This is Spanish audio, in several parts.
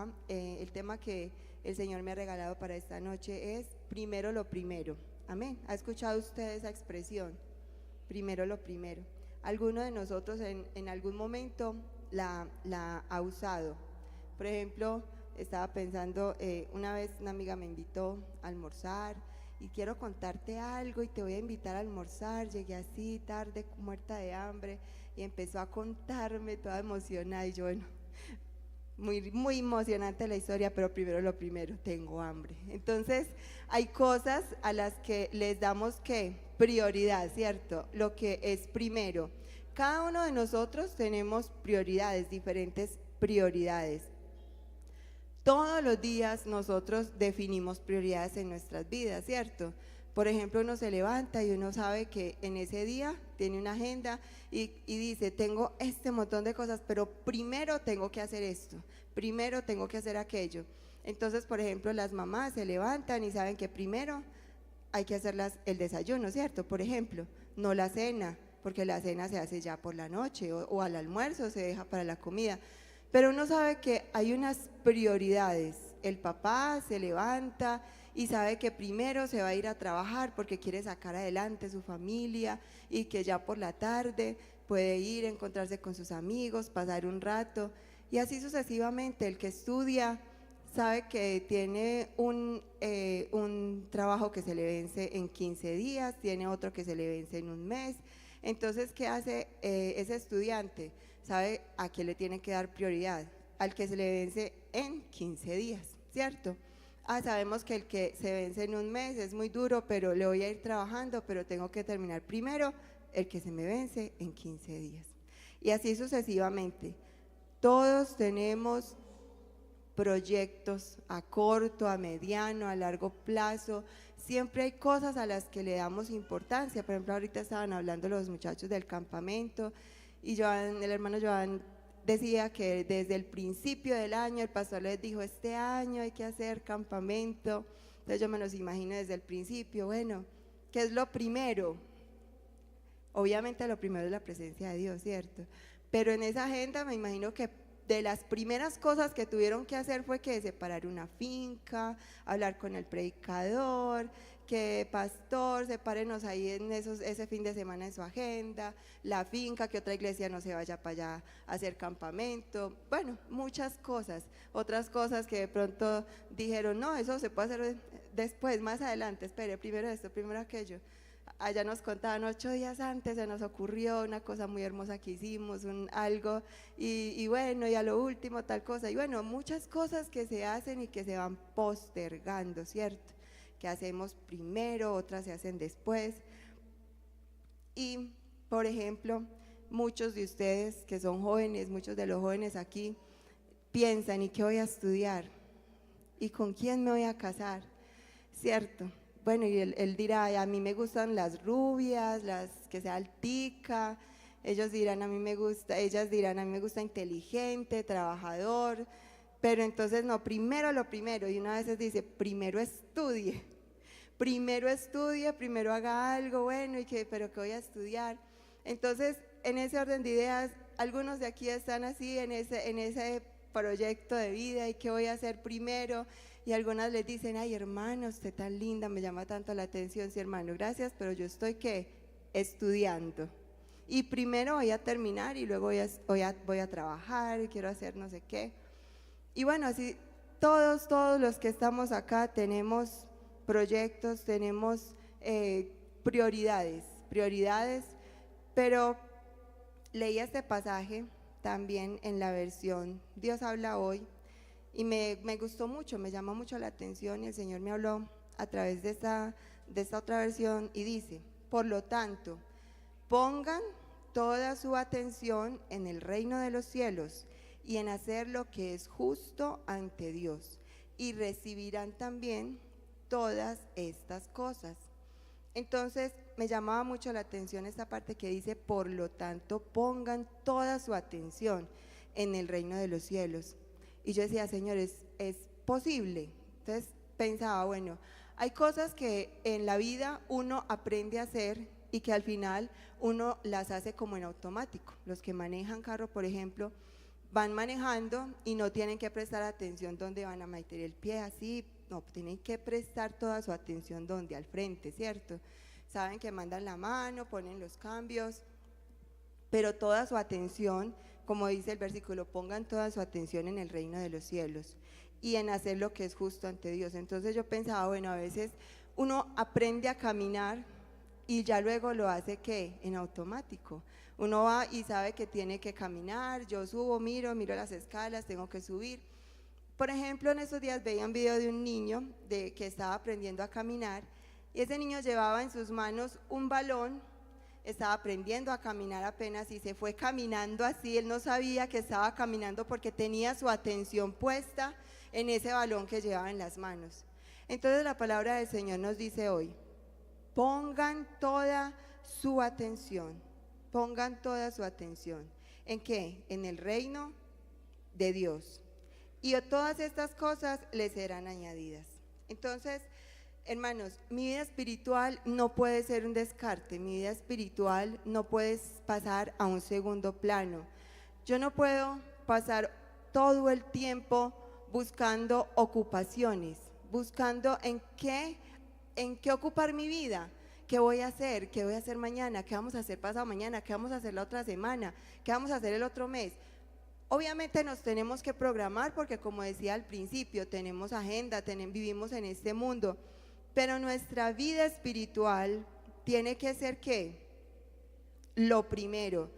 acá, el tema que el Señor me ha regalado para esta noche es primero lo primero. Amén. ¿Ha escuchado usted esa expresión? Primero lo primero. ¿Alguno de nosotros en algún momento la ha usado? Por ejemplo, estaba pensando, una vez una amiga me invitó a almorzar y quiero contarte algo y te voy a invitar a almorzar. Llegué así tarde, muerta de hambre, y empezó a contarme toda emocionada y yo, bueno, muy emocionante la historia, pero primero lo primero, tengo hambre. Entonces, hay cosas a las que les damos ¿qué? Prioridad, ¿cierto? Lo que es primero. Cada uno de nosotros tenemos prioridades, diferentes prioridades. Todos los días nosotros definimos prioridades en nuestras vidas, ¿cierto? Por ejemplo, uno se levanta y uno sabe que en ese día tiene una agenda y dice, tengo este montón de cosas, pero primero tengo que hacer esto, primero tengo que hacer aquello. Entonces, por ejemplo, las mamás se levantan y saben que primero hay que hacer el desayuno, ¿cierto? Por ejemplo, no la cena, porque la cena se hace ya por la noche o al almuerzo se deja para la comida. Pero uno sabe que hay unas prioridades. El papá se levanta y sabe que primero se va a ir a trabajar porque quiere sacar adelante su familia y que ya por la tarde puede ir a encontrarse con sus amigos, pasar un rato y así sucesivamente. El que estudia sabe que tiene un trabajo que se le vence en 15 días, tiene otro que se le vence en un mes. Entonces, ¿qué hace ese estudiante? Sabe a qué le tiene que dar prioridad, al que se le vence en 15 días, ¿cierto? Sabemos que el que se vence en un mes es muy duro, pero le voy a ir trabajando, pero tengo que terminar primero el que se me vence en 15 días. Y así sucesivamente. Todos tenemos proyectos a corto, a mediano, a largo plazo. Siempre hay cosas a las que le damos importancia. Por ejemplo, ahorita estaban hablando los muchachos del campamento y el hermano Joan decía que desde el principio del año el pastor les dijo, este año hay que hacer campamento. Entonces yo me los imagino desde el principio. Bueno, ¿qué es lo primero? Obviamente lo primero es la presencia de Dios, ¿cierto? Pero en esa agenda me imagino que de las primeras cosas que tuvieron que hacer fue que separar una finca, hablar con el predicador, que pastor, sepárenos ahí en ese fin de semana en su agenda, la finca, que otra iglesia no se vaya para allá a hacer campamento, bueno, muchas cosas, otras cosas que de pronto dijeron, no, eso se puede hacer después, más adelante, espere, primero esto, primero aquello. Allá nos contaban 8 días antes, se nos ocurrió una cosa muy hermosa que hicimos, algo, y bueno, y a lo último tal cosa, y bueno, muchas cosas que se hacen y que se van postergando, ¿cierto? Que hacemos primero, otras se hacen después. Y, por ejemplo, muchos de ustedes que son jóvenes, muchos de los jóvenes aquí, piensan, ¿y qué voy a estudiar? ¿Y con quién me voy a casar? ¿Cierto? Bueno, y él dirá, a mí me gustan las rubias, las que sea altica, ellos dirán, a mí me gusta, ellas dirán, a mí me gusta inteligente, trabajador, pero entonces no, primero lo primero, y una vez dice, primero estudie, primero haga algo bueno, pero ¿qué voy a estudiar? Entonces, en ese orden de ideas, algunos de aquí están así, en ese proyecto de vida, y qué voy a hacer primero, y algunas les dicen, ay hermano, usted tan linda, me llama tanto la atención, sí hermano, gracias, pero yo estoy ¿qué? Estudiando, y primero voy a terminar y luego voy a trabajar y quiero hacer no sé qué, y bueno, así todos los que estamos acá tenemos proyectos, tenemos prioridades, pero leí este pasaje también en la versión Dios habla hoy y me gustó mucho, me llamó mucho la atención y el Señor me habló a través de esta otra versión y dice, por lo tanto, pongan toda su atención en el reino de los cielos y en hacer lo que es justo ante Dios y recibirán también todas estas cosas. Entonces me llamaba mucho la atención esta parte que dice, por lo tanto pongan toda su atención en el reino de los cielos. Y yo decía, Señor, ¿es posible? Entonces pensaba, bueno, hay cosas que en la vida uno aprende a hacer y que al final uno las hace como en automático. Los que manejan carro, por ejemplo, van manejando y no tienen que prestar atención dónde van a meter el pie, así, no, tienen que prestar toda su atención donde, al frente, ¿cierto? Saben que mandan la mano, ponen los cambios, pero toda su atención, como dice el versículo, pongan toda su atención en el reino de los cielos y en hacer lo que es justo ante Dios. Entonces yo pensaba, bueno, a veces uno aprende a caminar y ya luego lo hace ¿qué? En automático. Uno va y sabe que tiene que caminar, yo subo, miro las escalas, tengo que subir. Por ejemplo, en esos días veía un video de un niño que estaba aprendiendo a caminar y ese niño llevaba en sus manos un balón, estaba aprendiendo a caminar apenas y se fue caminando así, él no sabía que estaba caminando porque tenía su atención puesta en ese balón que llevaba en las manos. Entonces la palabra del Señor nos dice hoy, pongan toda su atención, ¿en qué? En el reino de Dios. Y todas estas cosas les serán añadidas. Entonces, hermanos, mi vida espiritual no puede ser un descarte, mi vida espiritual no puede pasar a un segundo plano. Yo no puedo pasar todo el tiempo buscando ocupaciones, buscando en qué ocupar mi vida. ¿Qué voy a hacer? ¿Qué voy a hacer mañana? ¿Qué vamos a hacer pasado mañana? ¿Qué vamos a hacer la otra semana? ¿Qué vamos a hacer el otro mes? Obviamente nos tenemos que programar porque, como decía al principio, tenemos agenda, vivimos en este mundo, pero nuestra vida espiritual tiene que ser ¿qué? Lo primero.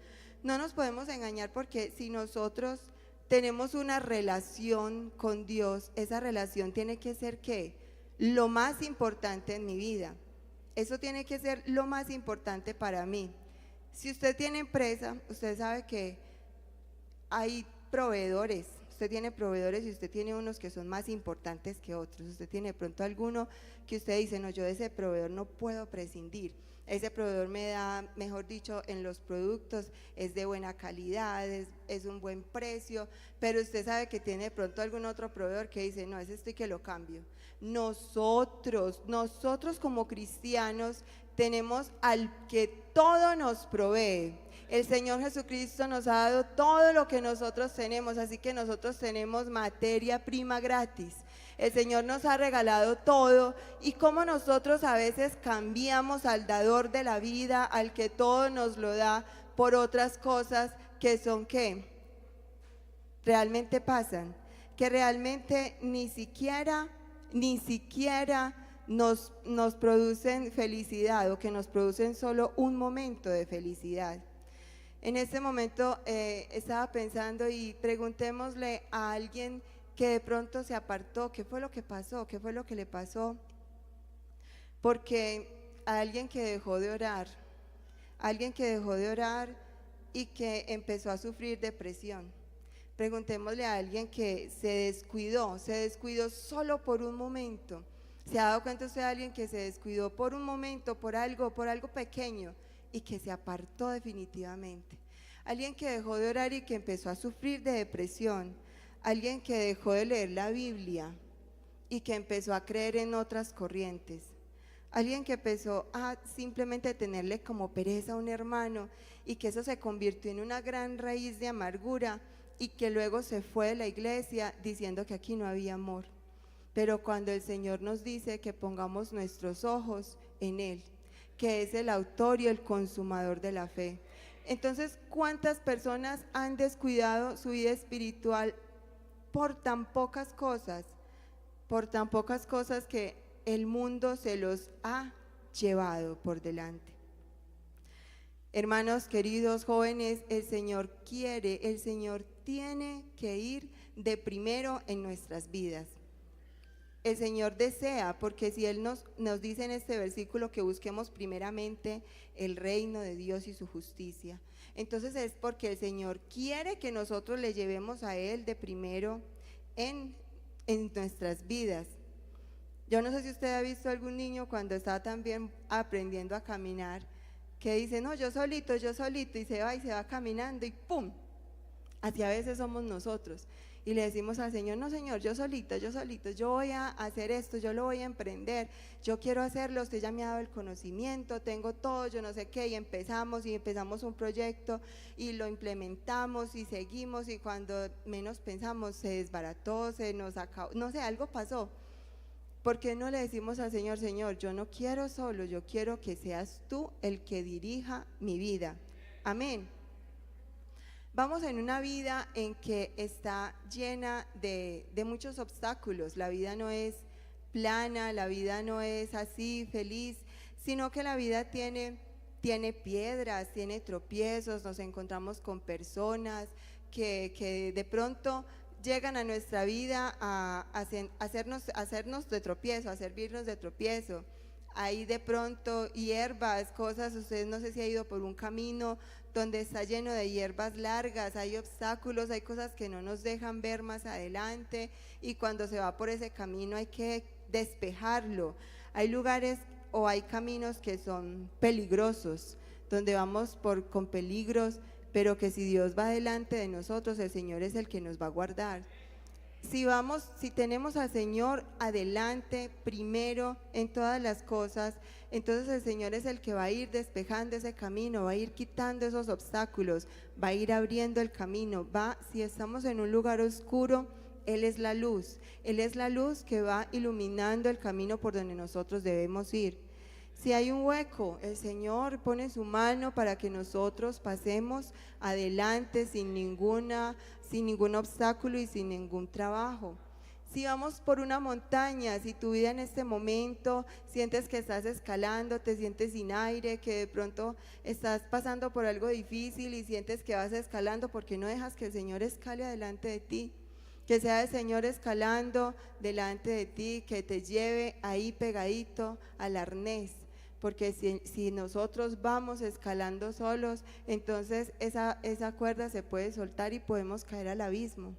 No nos podemos engañar porque si nosotros tenemos una relación con Dios, esa relación tiene que ser ¿qué? Lo más importante en mi vida. Eso tiene que ser lo más importante para mí. Si usted tiene empresa, usted sabe que hay proveedores. Usted tiene proveedores y usted tiene unos que son más importantes que otros. Usted tiene de pronto alguno que usted dice, no, yo de ese proveedor no puedo prescindir. Ese proveedor me da, mejor dicho, en los productos, es de buena calidad, es un buen precio, pero usted sabe que tiene de pronto algún otro proveedor que dice, no, ese estoy que lo cambio. Nosotros como cristianos tenemos al que todo nos provee. El Señor Jesucristo nos ha dado todo lo que nosotros tenemos, así que nosotros tenemos materia prima gratis. El Señor nos ha regalado todo y como nosotros a veces cambiamos al dador de la vida, al que todo nos lo da, por otras cosas que son ¿qué? Realmente pasan, que realmente ni siquiera nos producen felicidad o que nos producen solo un momento de felicidad. En este momento estaba pensando y preguntémosle a alguien que de pronto se apartó, ¿qué fue lo que pasó? ¿Qué fue lo que le pasó? Porque a alguien que dejó de orar y que empezó a sufrir depresión. Preguntémosle a alguien que se descuidó solo por un momento. ¿Se ha dado cuenta usted de alguien que se descuidó por un momento, por algo pequeño y que se apartó definitivamente? Alguien que dejó de orar y que empezó a sufrir de depresión. Alguien que dejó de leer la Biblia y que empezó a creer en otras corrientes. Alguien que empezó a simplemente tenerle como pereza a un hermano y que eso se convirtió en una gran raíz de amargura y que luego se fue de la iglesia diciendo que aquí no había amor. Pero cuando el Señor nos dice que pongamos nuestros ojos en Él, que es el autor y el consumador de la fe. Entonces, ¿cuántas personas han descuidado su vida espiritual por tan pocas cosas que el mundo se los ha llevado por delante? Hermanos queridos, jóvenes, el Señor tiene que ir de primero en nuestras vidas. El Señor desea, porque si Él nos dice en este versículo que busquemos primeramente el reino de Dios y su justicia, entonces es porque el Señor quiere que nosotros le llevemos a Él de primero en nuestras vidas. Yo no sé si usted ha visto algún niño cuando está también aprendiendo a caminar, que dice, no, yo solito, y se va caminando y ¡pum! Así a veces somos nosotros. y le decimos al Señor, no Señor, yo solito, yo voy a hacer esto, yo lo voy a emprender, yo quiero hacerlo, usted ya me ha dado el conocimiento, tengo todo, yo no sé qué, y empezamos un proyecto y lo implementamos y seguimos, y cuando menos pensamos se desbarató, se nos acabó, no sé, algo pasó. ¿Por qué no le decimos al Señor, Señor, yo no quiero solo, yo quiero que seas tú el que dirija mi vida? Amén. Vamos en una vida en que está llena de muchos obstáculos. La vida no es plana, la vida no es así, feliz, sino que la vida tiene piedras, tiene tropiezos, nos encontramos con personas que de pronto llegan a nuestra vida a hacernos de tropiezo, a servirnos de tropiezo. Hay de pronto hierbas, cosas, usted no sé si ha ido por un camino donde está lleno de hierbas largas, hay obstáculos, hay cosas que no nos dejan ver más adelante, y cuando se va por ese camino hay que despejarlo. Hay lugares o hay caminos que son peligrosos, donde vamos con peligros, pero que si Dios va delante de nosotros, el Señor es el que nos va a guardar. Si tenemos al Señor adelante, primero en todas las cosas, entonces el Señor es el que va a ir despejando ese camino, va a ir quitando esos obstáculos, va a ir abriendo el camino. Si estamos en un lugar oscuro, Él es la luz que va iluminando el camino por donde nosotros debemos ir. Si hay un hueco, el Señor pone su mano para que nosotros pasemos adelante sin ningún obstáculo y sin ningún trabajo. Si vamos por una montaña, si tu vida en este momento sientes que estás escalando, te sientes sin aire, que de pronto estás pasando por algo difícil y sientes que vas escalando, ¿por qué no dejas que el Señor escale adelante de ti? Que sea el Señor escalando delante de ti, que te lleve ahí pegadito al arnés. Porque si nosotros vamos escalando solos, entonces esa cuerda se puede soltar y podemos caer al abismo.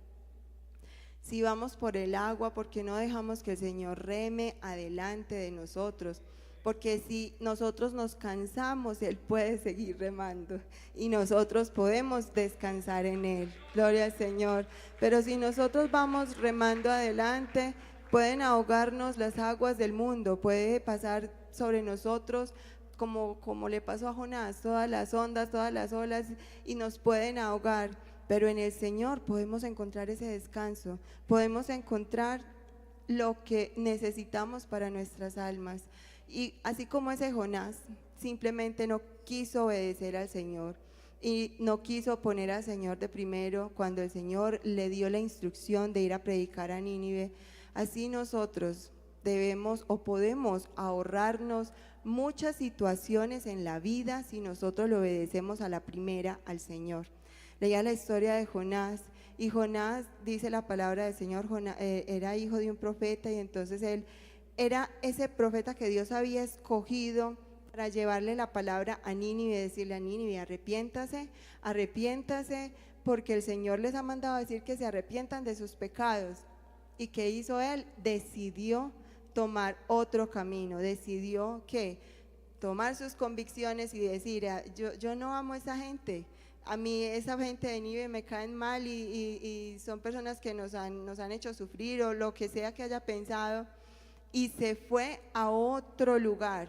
Si vamos por el agua, ¿por qué no dejamos que el Señor reme adelante de nosotros? Porque si nosotros nos cansamos, Él puede seguir remando y nosotros podemos descansar en Él. Gloria al Señor. Pero si nosotros vamos remando adelante, pueden ahogarnos las aguas del mundo, puede pasar sobre nosotros como le pasó a Jonás, todas las ondas, todas las olas, y nos pueden ahogar. Pero en el Señor podemos encontrar ese descanso, podemos encontrar lo que necesitamos para nuestras almas. Y así como ese Jonás simplemente no quiso obedecer al Señor y no quiso poner al Señor de primero cuando el Señor le dio la instrucción de ir a predicar a Nínive, así nosotros debemos o podemos ahorrarnos muchas situaciones en la vida si nosotros le obedecemos a la primera al Señor. Leía la historia de Jonás, y Jonás, dice la palabra del Señor, era hijo de un profeta, y entonces él era ese profeta que Dios había escogido para llevarle la palabra a Nínive, decirle a Nínive, arrepiéntase, porque el Señor les ha mandado a decir que se arrepientan de sus pecados. ¿Y qué hizo él? Decidió tomar otro camino, decidió que tomar sus convicciones y decir, yo no amo a esa gente, a mí esa gente de Nínive me caen mal y son personas que nos han hecho sufrir, o lo que sea que haya pensado, y se fue a otro lugar,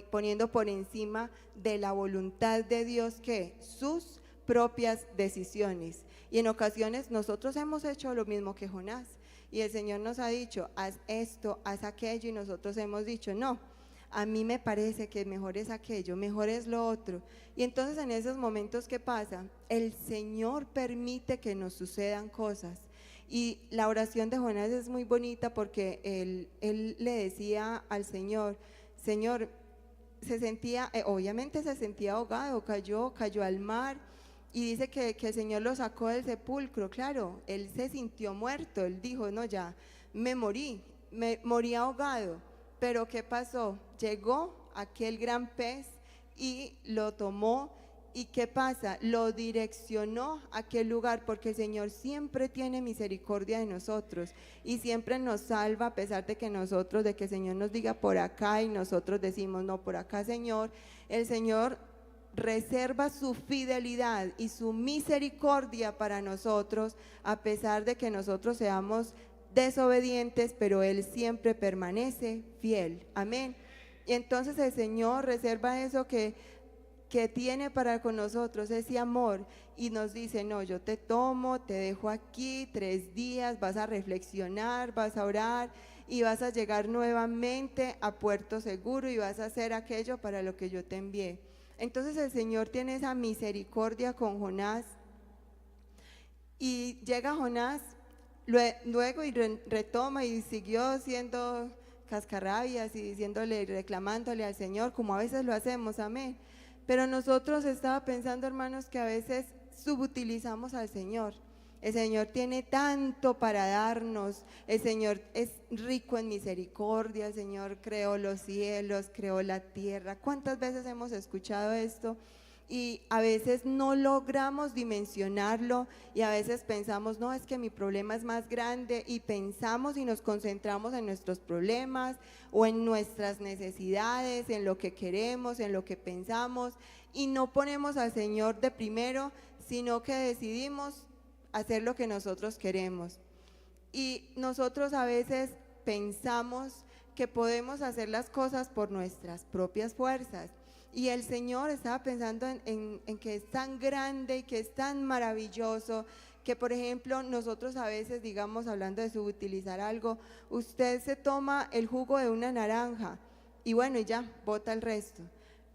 poniendo por encima de la voluntad de Dios que sus propias decisiones. Y en ocasiones nosotros hemos hecho lo mismo que Jonás, y el Señor nos ha dicho, haz esto, haz aquello, y nosotros hemos dicho, no, a mí me parece que mejor es aquello, mejor es lo otro. Y entonces en esos momentos, ¿qué pasa? El Señor permite que nos sucedan cosas. Y la oración de Jonás es muy bonita, porque él le decía al Señor, Señor, obviamente se sentía ahogado, cayó al mar, y dice que el Señor lo sacó del sepulcro. Claro, él se sintió muerto, él dijo, no, ya me morí ahogado. Pero ¿qué pasó? Llegó aquel gran pez y lo tomó. ¿Y qué pasa? Lo direccionó a aquel lugar, porque el Señor siempre tiene misericordia de nosotros y siempre nos salva, a pesar de que el Señor nos diga por acá y nosotros decimos no, por acá, Señor. El Señor reserva su fidelidad y su misericordia para nosotros, a pesar de que nosotros seamos desobedientes, pero Él siempre permanece fiel. Amén. Y entonces el Señor reserva eso que tiene para con nosotros, ese amor, y nos dice: no, yo te tomo, te dejo aquí 3 días, vas a reflexionar, vas a orar y vas a llegar nuevamente a puerto seguro y vas a hacer aquello para lo que yo te envié. Entonces el Señor tiene esa misericordia con Jonás, y llega Jonás luego y retoma y siguió siendo cascarrabias y diciéndole, reclamándole al Señor, como a veces lo hacemos. Amén. Pero nosotros, estaba pensando, hermanos, que a veces subutilizamos al Señor. El Señor tiene tanto para darnos, el Señor es rico en misericordia, el Señor creó los cielos, creó la tierra. ¿Cuántas veces hemos escuchado esto? Y a veces no logramos dimensionarlo, y a veces pensamos: no, es que mi problema es más grande, y pensamos y nos concentramos en nuestros problemas o en nuestras necesidades, en lo que queremos, en lo que pensamos, y no ponemos al Señor de primero, sino que decidimos hacer lo que nosotros queremos. Y nosotros a veces pensamos que podemos hacer las cosas por nuestras propias fuerzas. Y el Señor estaba pensando en que es tan grande y que es tan maravilloso, que por ejemplo nosotros a veces, digamos, hablando de subutilizar algo, usted se toma el jugo de una naranja y bueno, y ya, bota el resto.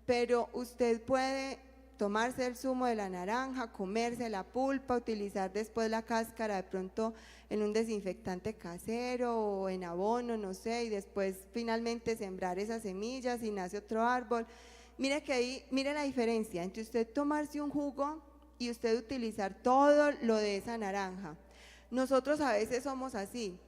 Pero usted puede tomarse el zumo de la naranja, comerse la pulpa, utilizar después la cáscara de pronto en un desinfectante casero o en abono, no sé, y después finalmente sembrar esas semillas y nace otro árbol. Mire que ahí, mire la diferencia entre usted tomarse un jugo y usted utilizar todo lo de esa naranja. Nosotros a veces somos así,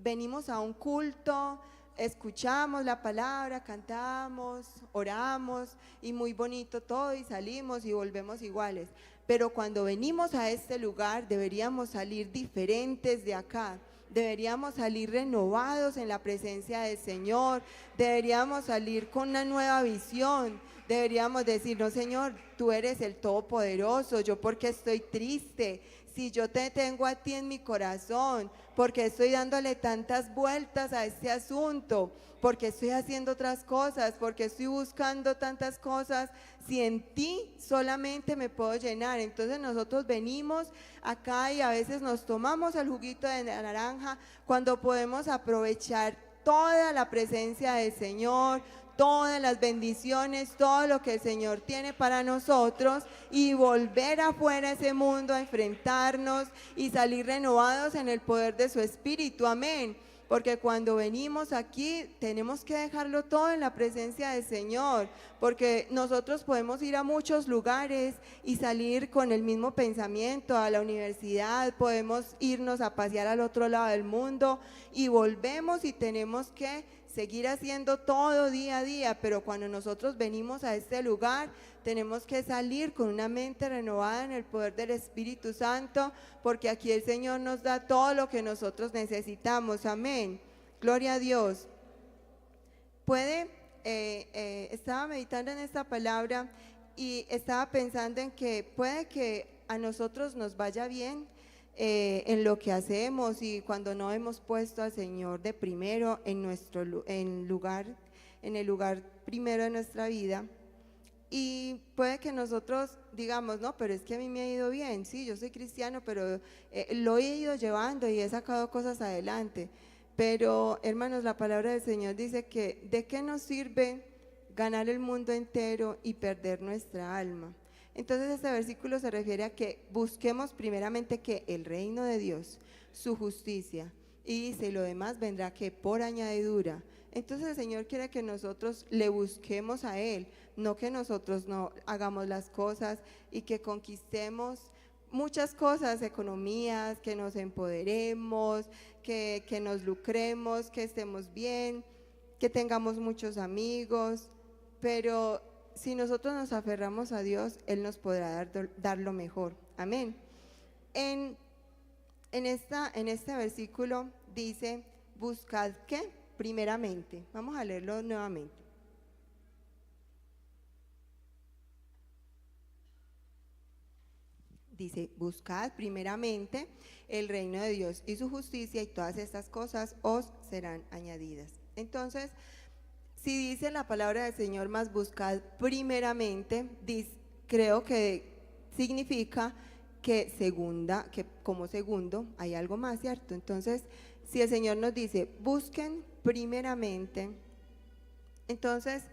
venimos a un culto, escuchamos la palabra, cantamos, oramos y muy bonito todo, y salimos y volvemos iguales. Pero cuando venimos a este lugar deberíamos salir diferentes de acá. Deberíamos salir renovados en la presencia del Señor, deberíamos salir con una nueva visión, deberíamos decir: no, Señor, tú eres el Todopoderoso, yo porque estoy triste, si yo te tengo a ti en mi corazón, porque estoy dándole tantas vueltas a este asunto, porque estoy haciendo otras cosas, porque estoy buscando tantas cosas, si en ti solamente me puedo llenar. Entonces nosotros venimos acá y a veces nos tomamos el juguito de naranja cuando podemos aprovechar toda la presencia del Señor, todas las bendiciones, todo lo que el Señor tiene para nosotros, y volver afuera a ese mundo a enfrentarnos y salir renovados en el poder de su Espíritu. Amén. Porque cuando venimos aquí tenemos que dejarlo todo en la presencia del Señor, porque nosotros podemos ir a muchos lugares y salir con el mismo pensamiento, a la universidad, podemos irnos a pasear al otro lado del mundo y volvemos y tenemos que seguir haciendo todo día a día, pero cuando nosotros venimos a este lugar tenemos que salir con una mente renovada en el poder del Espíritu Santo, porque aquí el Señor nos da todo lo que nosotros necesitamos. Amén. Gloria a Dios. Estaba meditando en esta palabra y estaba pensando en que puede que a nosotros nos vaya bien en lo que hacemos, y cuando no hemos puesto al Señor de primero en el lugar primero de nuestra vida, y puede que nosotros digamos: no, pero es que a mí me ha ido bien, sí, yo soy cristiano, pero lo he ido llevando y he sacado cosas adelante. Pero hermanos, la palabra del Señor dice que ¿de qué nos sirve ganar el mundo entero y perder nuestra alma? Entonces este versículo se refiere a que busquemos primeramente que el reino de Dios, su justicia, y dice: y lo demás vendrá que por añadidura. Entonces el Señor quiere que nosotros le busquemos a Él, no que nosotros no hagamos las cosas y que conquistemos muchas cosas, economías, que nos empoderemos, que nos lucremos, que estemos bien, que tengamos muchos amigos, pero si nosotros nos aferramos a Dios, Él nos podrá dar lo mejor. Amén. En este versículo dice: buscad ¿qué? Primeramente. Vamos a leerlo nuevamente. Dice, buscad primeramente el reino de Dios y su justicia, y todas estas cosas os serán añadidas. Entonces, si dice la palabra del Señor, más buscad primeramente, creo que significa que como segundo hay algo más, ¿cierto? Entonces, si el Señor nos dice, busquen primeramente, entonces,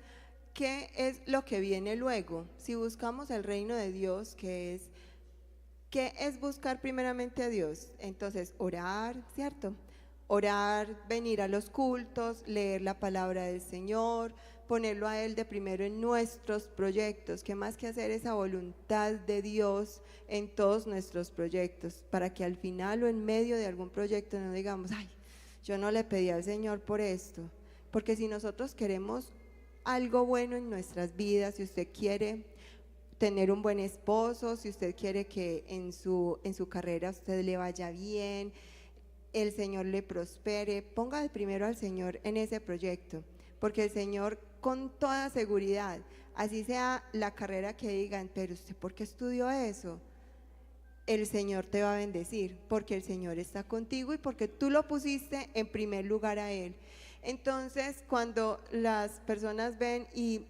¿qué es lo que viene luego? Si buscamos el reino de Dios, ¿qué es buscar primeramente a Dios? Entonces, orar, ¿cierto? Orar, venir a los cultos, leer la palabra del Señor, ponerlo a Él de primero en nuestros proyectos, que más que hacer esa voluntad de Dios en todos nuestros proyectos, para que al final o en medio de algún proyecto no digamos, ay, yo no le pedí al Señor por esto, porque si nosotros queremos algo bueno en nuestras vidas, si usted quiere tener un buen esposo, si usted quiere que en su carrera a usted le vaya bien, el Señor le prospere, ponga de primero al Señor en ese proyecto, porque el Señor con toda seguridad, así sea la carrera que digan, pero usted ¿por qué estudió eso? El Señor te va a bendecir, porque el Señor está contigo y porque tú lo pusiste en primer lugar a Él. Entonces, cuando las personas ven, y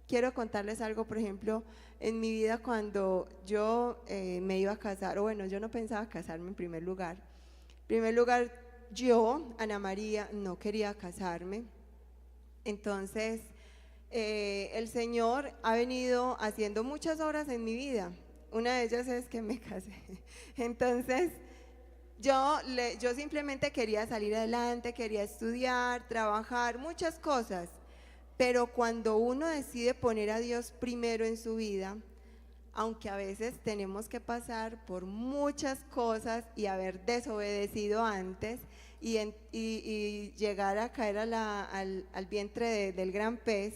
quiero contarles algo, por ejemplo, en mi vida cuando yo me iba a casar, o bueno, yo no pensaba casarme en primer lugar. En primer lugar, yo, Ana María, no quería casarme. Entonces, el Señor ha venido haciendo muchas obras en mi vida. Una de ellas es que me casé. Entonces, yo simplemente quería salir adelante, quería estudiar, trabajar, muchas cosas. Pero cuando uno decide poner a Dios primero en su vida, aunque a veces tenemos que pasar por muchas cosas y haber desobedecido antes y llegar a caer al vientre del gran pez,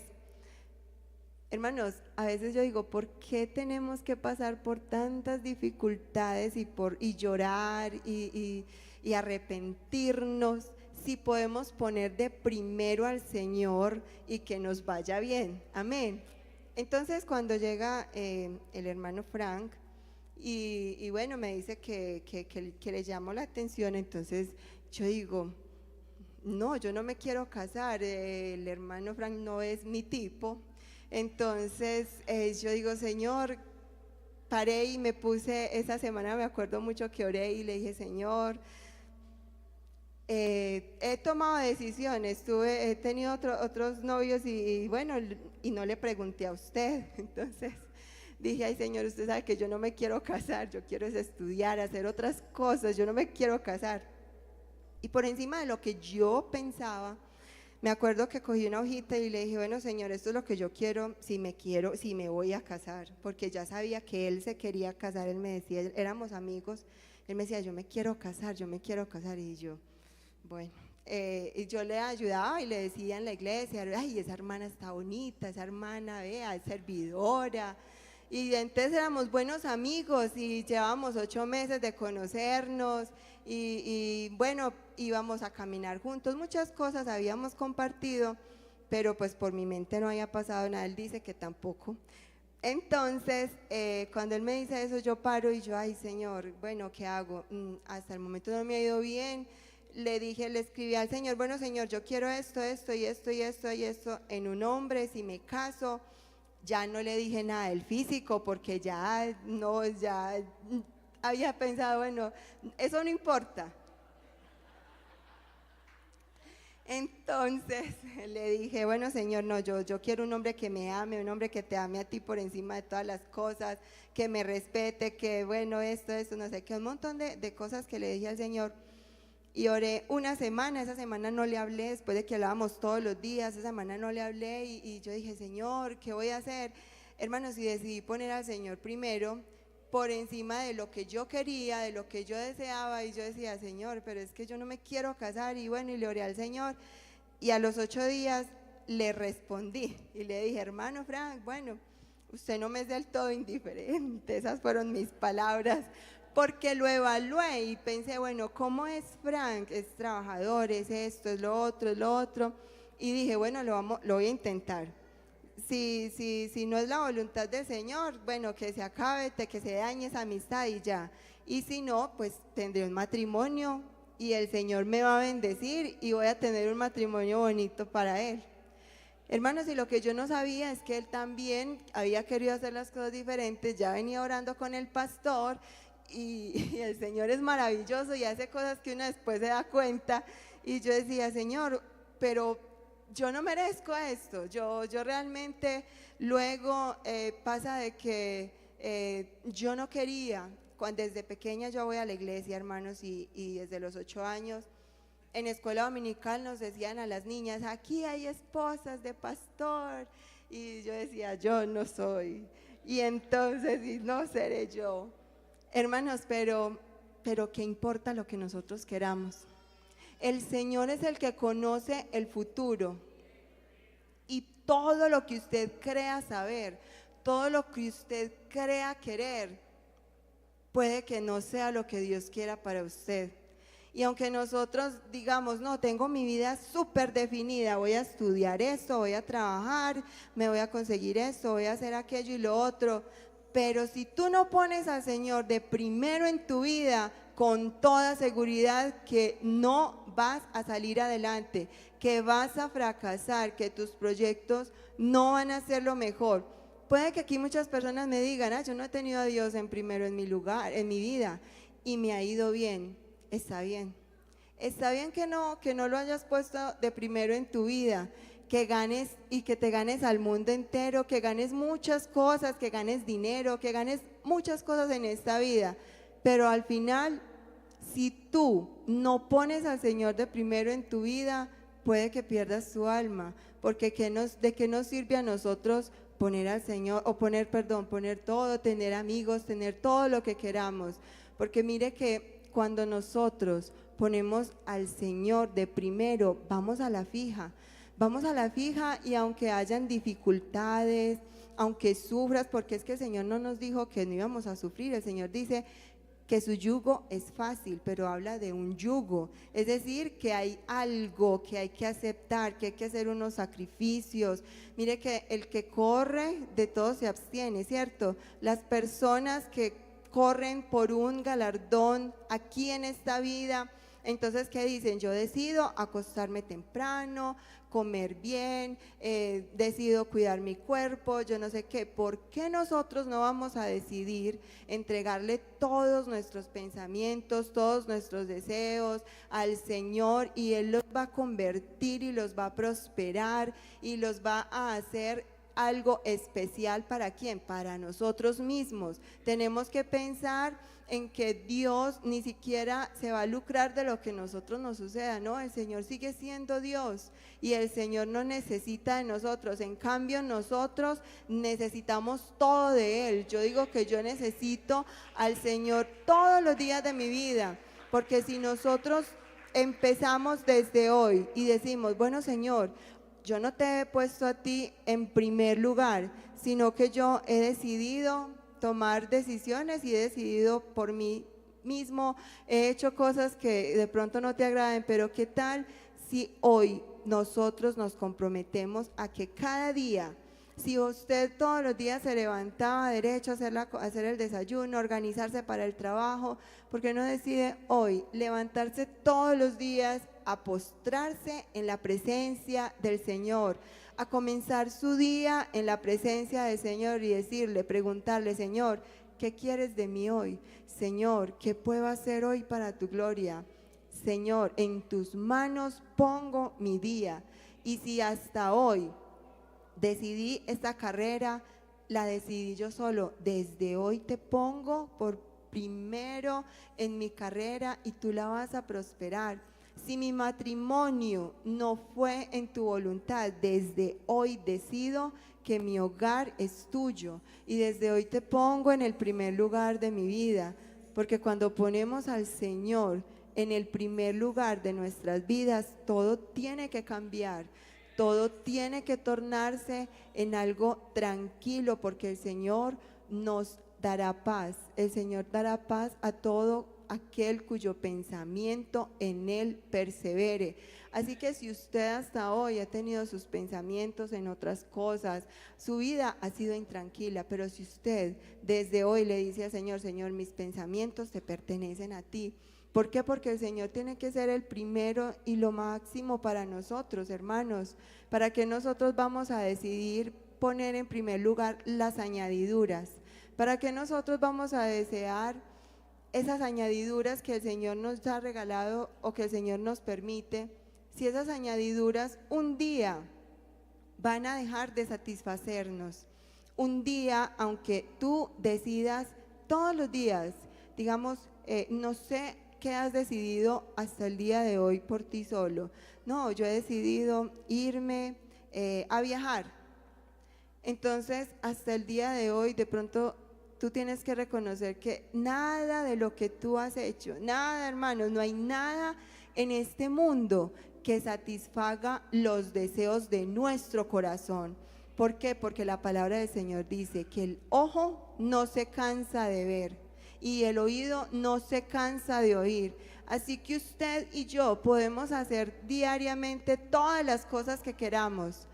hermanos, a veces yo digo, ¿por qué tenemos que pasar por tantas dificultades y llorar y arrepentirnos, si podemos poner de primero al Señor y que nos vaya bien? Amén. Entonces, cuando llega el hermano Frank y bueno, me dice que le llamó la atención, entonces yo digo, no, yo no me quiero casar, el hermano Frank no es mi tipo. Entonces yo digo, Señor, paré y me puse, esa semana me acuerdo mucho que oré y le dije, Señor, he tomado decisiones, he tenido otros novios y bueno, y no le pregunté a usted. Entonces dije, ay Señor, usted sabe que yo no me quiero casar, yo quiero es estudiar, hacer otras cosas, yo no me quiero casar. Y por encima de lo que yo pensaba, me acuerdo que cogí una hojita y le dije, bueno Señor, esto es lo que yo quiero, si me voy a casar, porque ya sabía que él se quería casar. Él me decía, éramos amigos, él me decía, yo me quiero casar, y yo, bueno, y yo le ayudaba y le decía en la iglesia, ay, esa hermana está bonita, esa hermana, vea, es servidora. Y entonces éramos buenos amigos y llevábamos 8 meses de conocernos y bueno, íbamos a caminar juntos, muchas cosas habíamos compartido, pero pues por mi mente no había pasado nada. Él dice que tampoco. Entonces, cuando él me dice eso, yo paro y yo, ay Señor, bueno, ¿qué hago? Hasta el momento no me ha ido bien. Le escribí al Señor, bueno Señor, yo quiero esto y esto en un hombre, si me caso. Ya no le dije nada del físico, porque ya había pensado, bueno, eso no importa. Entonces le dije, bueno Señor, no, yo quiero un hombre que me ame, un hombre que te ame a ti por encima de todas las cosas, que me respete, que bueno, esto, no sé qué, un montón de cosas que le dije al Señor. Y oré una semana, esa semana no le hablé, después de que hablábamos todos los días, esa semana no le hablé y yo dije, Señor, ¿qué voy a hacer? Hermanos, y decidí poner al Señor primero, por encima de lo que yo quería, de lo que yo deseaba, y yo decía, Señor, pero es que yo no me quiero casar. Y bueno, y le oré al Señor, y a los 8 días le respondí, y le dije, hermano Frank, bueno, usted no me es del todo indiferente, esas fueron mis palabras, porque lo evalué y pensé, bueno, ¿cómo es Frank? Es trabajador, es esto, es lo otro, y dije, bueno, lo voy a intentar. si no es la voluntad del Señor, bueno, que se acabe, que se dañe esa amistad y ya. Y si no, pues tendré un matrimonio y el Señor me va a bendecir y voy a tener un matrimonio bonito para Él. Hermanos, y lo que yo no sabía es que él también había querido hacer las cosas diferentes, ya venía orando con el pastor y el Señor es maravilloso y hace cosas que uno después se da cuenta. Y yo decía, Señor, pero yo no merezco esto, yo realmente luego pasa de que yo no quería, cuando desde pequeña yo voy a la iglesia, hermanos, y desde los 8 años, en escuela dominical nos decían a las niñas, aquí hay esposas de pastor, y yo decía, yo no soy, y entonces, y no seré yo. Hermanos, pero ¿qué importa lo que nosotros queramos? El Señor es el que conoce el futuro, y todo lo que usted crea saber, todo lo que usted crea querer, puede que no sea lo que Dios quiera para usted. Y aunque nosotros digamos, no, tengo mi vida súper definida, voy a estudiar esto, voy a trabajar, me voy a conseguir esto, voy a hacer aquello y lo otro, pero si tú no pones al Señor de primero en tu vida, con toda seguridad que no vas a salir adelante, que vas a fracasar, que tus proyectos no van a ser lo mejor. Puede que aquí muchas personas me digan, yo no he tenido a Dios en primero en mi lugar, en mi vida, y me ha ido bien. Está bien que no lo hayas puesto de primero en tu vida, que ganes y que te ganes al mundo entero, que ganes muchas cosas, que ganes dinero, que ganes muchas cosas en esta vida, pero al final, si tú no pones al Señor de primero en tu vida, puede que pierdas tu alma, porque ¿de qué nos sirve a nosotros poner al Señor, poner todo, tener amigos, tener todo lo que queramos? Porque mire que cuando nosotros ponemos al Señor de primero, vamos a la fija y aunque hayan dificultades, aunque sufras, porque es que el Señor no nos dijo que no íbamos a sufrir, el Señor dice que su yugo es fácil, pero habla de un yugo, es decir, que hay algo que hay que aceptar, que hay que hacer unos sacrificios. Mire que el que corre de todo se abstiene, ¿cierto? Las personas que corren por un galardón aquí en esta vida, entonces ¿qué dicen? Yo decido acostarme temprano, comer bien, decido cuidar mi cuerpo, yo no sé qué. ¿Por qué nosotros no vamos a decidir entregarle todos nuestros pensamientos, todos nuestros deseos al Señor, y Él los va a convertir y los va a prosperar y los va a hacer algo especial? ¿Para quién? Para nosotros mismos. Tenemos que pensar en que Dios ni siquiera se va a lucrar de lo que a nosotros nos suceda, no, el Señor sigue siendo Dios y el Señor no necesita de nosotros, en cambio nosotros necesitamos todo de Él. Yo digo que yo necesito al Señor todos los días de mi vida, porque si nosotros empezamos desde hoy y decimos, bueno Señor, yo no te he puesto a ti en primer lugar, sino que yo he decidido tomar decisiones y he decidido por mí mismo, he hecho cosas que de pronto no te agraden, pero ¿qué tal si hoy nosotros nos comprometemos a que cada día, si usted todos los días se levantaba derecho a hacer el desayuno, organizarse para el trabajo, ¿por qué no decide hoy levantarse todos los días a postrarse en la presencia del Señor, a comenzar su día en la presencia del Señor y decirle, preguntarle, Señor, ¿qué quieres de mí hoy? Señor, ¿qué puedo hacer hoy para tu gloria? Señor, en tus manos pongo mi día. Y si hasta hoy decidí esta carrera, la decidí yo solo, desde hoy te pongo por primero en mi carrera y tú la vas a prosperar. Si mi matrimonio no fue en tu voluntad, desde hoy decido que mi hogar es tuyo y desde hoy te pongo en el primer lugar de mi vida, porque cuando ponemos al Señor en el primer lugar de nuestras vidas, todo tiene que cambiar, todo tiene que tornarse en algo tranquilo, porque el Señor nos dará paz, el Señor dará paz a todo aquel cuyo pensamiento en Él persevere. Así que si usted hasta hoy ha tenido sus pensamientos en otras cosas, su vida ha sido intranquila, pero si usted desde hoy le dice al Señor, Señor, mis pensamientos te pertenecen a ti. ¿Por qué? Porque el Señor tiene que ser el primero y lo máximo para nosotros, hermanos. ¿Para qué nosotros vamos a decidir poner en primer lugar las añadiduras? ¿Para qué nosotros vamos a desear esas añadiduras que el Señor nos ha regalado o que el Señor nos permite? Si esas añadiduras un día van a dejar de satisfacernos, un día, aunque tú decidas todos los días, digamos, no sé qué has decidido hasta el día de hoy por ti solo. No, yo he decidido irme a viajar. Entonces, hasta el día de hoy, de pronto tú tienes que reconocer que nada de lo que tú has hecho, nada, hermanos, no hay nada en este mundo que satisfaga los deseos de nuestro corazón. ¿Por qué? Porque la palabra del Señor dice que el ojo no se cansa de ver y el oído no se cansa de oír. Así que usted y yo podemos hacer diariamente todas las cosas que queramos,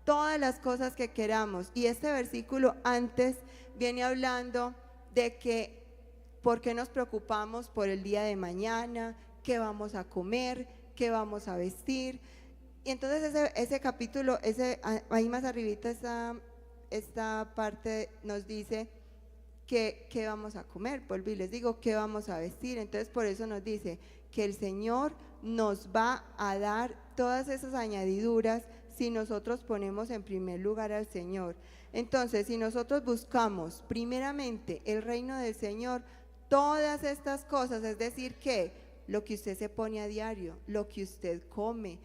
todas las cosas que queramos. Y este versículo antes viene hablando de que por qué nos preocupamos por el día de mañana, qué vamos a comer, qué vamos a vestir. Y entonces ese capítulo, ahí más arribita esta parte nos dice qué vamos a comer, vuelvo y les digo, qué vamos a vestir. Entonces por eso nos dice que el Señor nos va a dar todas esas añadiduras si nosotros ponemos en primer lugar al Señor. Entonces, si nosotros buscamos primeramente el reino del Señor, todas estas cosas, es decir, que lo que usted se pone a diario, lo que usted come,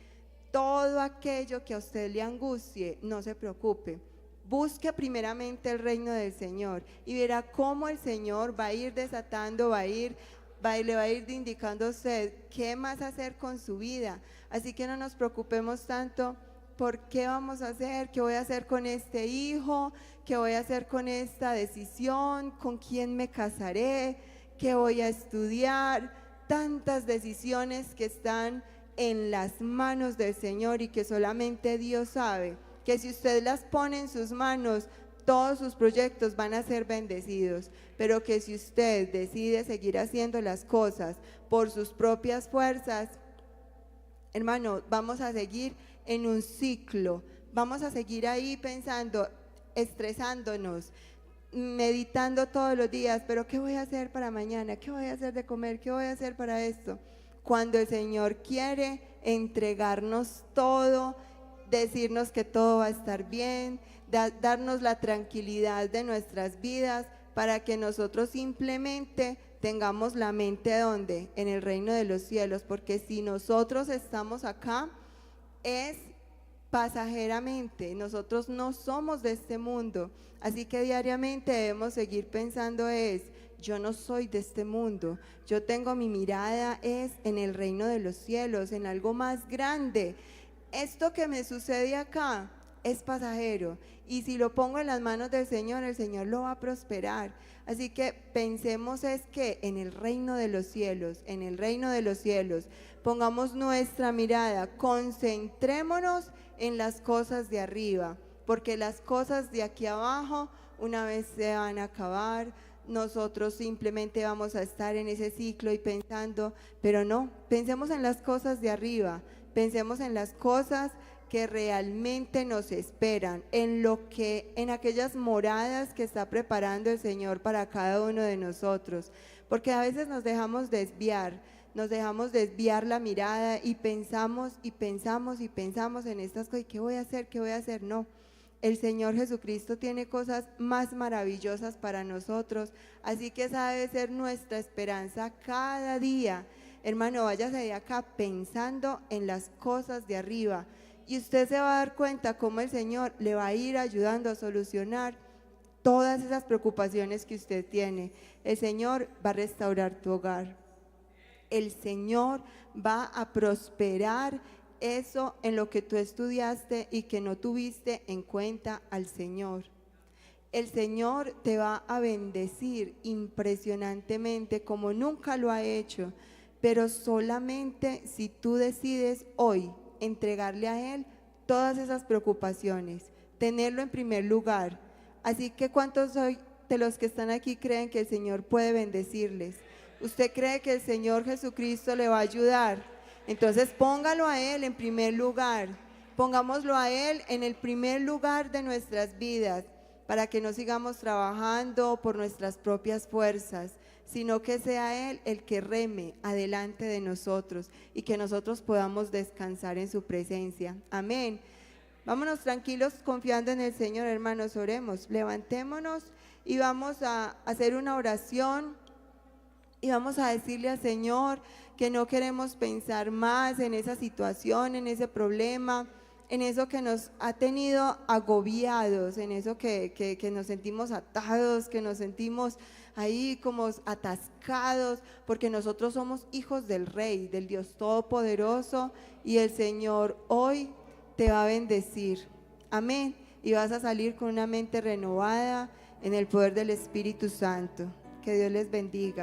todo aquello que a usted le angustie, no se preocupe. Busque primeramente el reino del Señor y verá cómo el Señor va a ir desatando, le va a ir indicando a usted qué más hacer con su vida. Así que no nos preocupemos tanto por qué vamos a hacer, qué voy a hacer con este hijo, qué voy a hacer con esta decisión, con quién me casaré, qué voy a estudiar. Tantas decisiones que están en las manos del Señor y que solamente Dios sabe que si usted las pone en sus manos, todos sus proyectos van a ser bendecidos, pero que si usted decide seguir haciendo las cosas por sus propias fuerzas, hermano, vamos a seguir en un ciclo, vamos a seguir ahí pensando, estresándonos, meditando todos los días, pero ¿qué voy a hacer para mañana? ¿Qué voy a hacer de comer? ¿Qué voy a hacer para esto? Cuando el Señor quiere entregarnos todo, decirnos que todo va a estar bien, darnos la tranquilidad de nuestras vidas para que nosotros simplemente tengamos la mente ¿dónde? En el reino de los cielos, porque si nosotros estamos acá es pasajeramente, nosotros no somos de este mundo, así que diariamente debemos seguir pensando yo no soy de este mundo, yo tengo mi mirada es en el reino de los cielos, en algo más grande. Esto que me sucede acá es pasajero y si lo pongo en las manos del Señor, el Señor lo va a prosperar. Así que pensemos es que en el reino de los cielos, en el reino de los cielos, pongamos nuestra mirada, concentrémonos en las cosas de arriba, porque las cosas de aquí abajo una vez se van a acabar, nosotros simplemente vamos a estar en ese ciclo y pensando, pero no, pensemos en las cosas de arriba, pensemos en las cosas que realmente nos esperan, en aquellas moradas que está preparando el Señor para cada uno de nosotros, porque a veces nos dejamos desviar la mirada y pensamos en estas cosas, ¿qué voy a hacer? ¿Qué voy a hacer? No, el Señor Jesucristo tiene cosas más maravillosas para nosotros, así que esa debe ser nuestra esperanza cada día. Hermano, váyase de acá pensando en las cosas de arriba y usted se va a dar cuenta cómo el Señor le va a ir ayudando a solucionar todas esas preocupaciones que usted tiene. El Señor va a restaurar tu hogar. El Señor va a prosperar eso en lo que tú estudiaste y que no tuviste en cuenta al Señor. el Señor te va a bendecir impresionantemente como nunca lo ha hecho, pero solamente si tú decides hoy entregarle a Él todas esas preocupaciones, tenerlo en primer lugar. Así que ¿cuántos hoy de los que están aquí creen que el Señor puede bendecirles? ¿Usted cree que el Señor Jesucristo le va a ayudar? Entonces póngalo a Él en primer lugar, pongámoslo a Él en el primer lugar de nuestras vidas, para que no sigamos trabajando por nuestras propias fuerzas, sino que sea Él el que reme adelante de nosotros y que nosotros podamos descansar en su presencia. Amén. Vámonos tranquilos confiando en el Señor, hermanos, oremos, levantémonos y vamos a hacer una oración y vamos a decirle al Señor que no queremos pensar más en esa situación, en ese problema, en eso que nos ha tenido agobiados, en eso que nos sentimos atados, que nos sentimos ahí como atascados, porque nosotros somos hijos del Rey, del Dios Todopoderoso, y el Señor hoy te va a bendecir. Amén. Y vas a salir con una mente renovada en el poder del Espíritu Santo. Que Dios les bendiga.